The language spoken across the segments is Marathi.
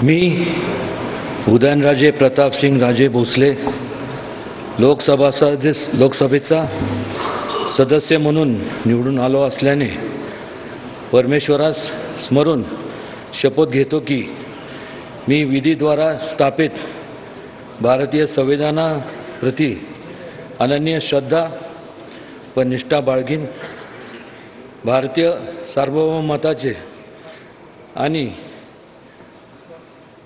मी उदयनराजे प्रतापसिंग राजे भोसले लोकसभेचा सदस्य म्हणून निवडून आलो असल्याने परमेश्वरास स्मरून शपथ घेतो की मी विधीद्वारा स्थापित भारतीय संविधानाप्रती अनन्य श्रद्धा व निष्ठा बाळगीन, भारतीय सार्वभौमत्वाचे आणि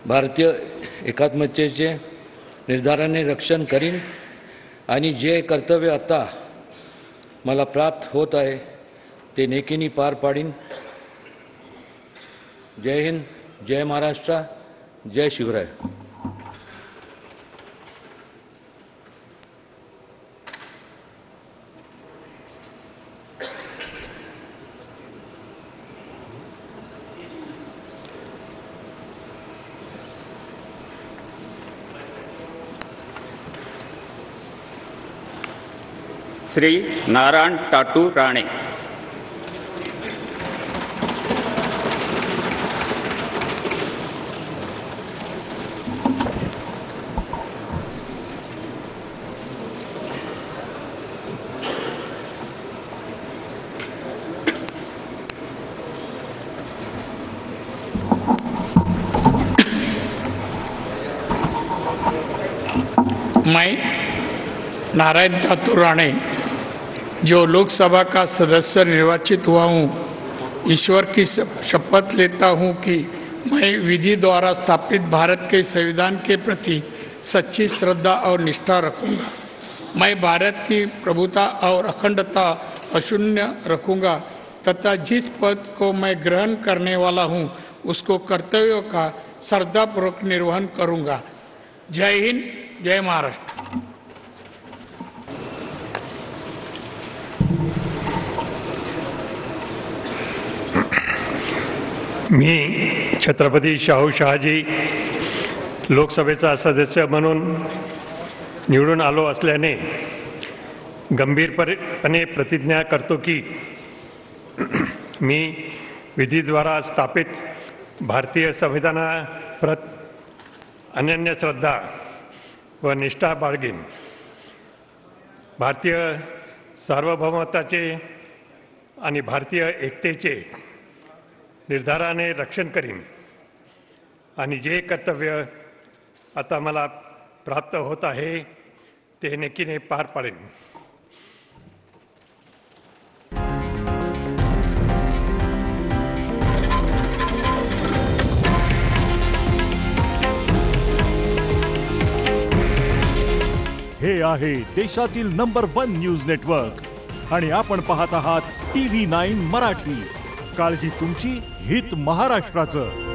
भारतीय एकात्मतेचे निर्धाराने रक्षण करीन आणि जे कर्तव्य आता मला प्राप्त होत आहे ते नेकीने पार पाडीन. जय हिंद, जय महाराष्ट्र, जय शिवराय. श्री नारायण टाटू राणे. मैं नारायण टाटू राणे जो लोकसभा का सदस्य निर्वाचित हुआ हूँ, ईश्वर की शपथ लेता हूँ कि मैं विधि द्वारा स्थापित भारत के संविधान के प्रति सच्ची श्रद्धा और निष्ठा रखूँगा. मैं भारत की प्रभुता और अखंडता अक्षुण्ण रखूँगा तथा जिस पद को मैं ग्रहण करने वाला हूँ उसको कर्तव्यों का श्रद्धापूर्वक निर्वहन करूँगा. जय हिंद, जय महाराष्ट्र. मी छत्रपती शाहू शहाजी लोकसभेचा सदस्य म्हणून निवडून आलो असल्याने गंभीरपणे प्रतिज्ञा करतो की मी विधीद्वारा स्थापित भारतीय संविधानाप्रती अनन्य श्रद्धा व निष्ठा बाळगीन, भारतीय सार्वभौमत्वाचे आणि भारतीय एकतेचे निर्धाराने रक्षण करीन आणि जे कर्तव्य आता मला प्राप्त होत आहे ते नेकीने पार पाडेन. हे आहे देशातील नंबर 1 न्यूज नेटवर्क आणि आपण पाहत आहात TV9 मराठी. काळजी तुमची, हित महाराष्ट्राचं.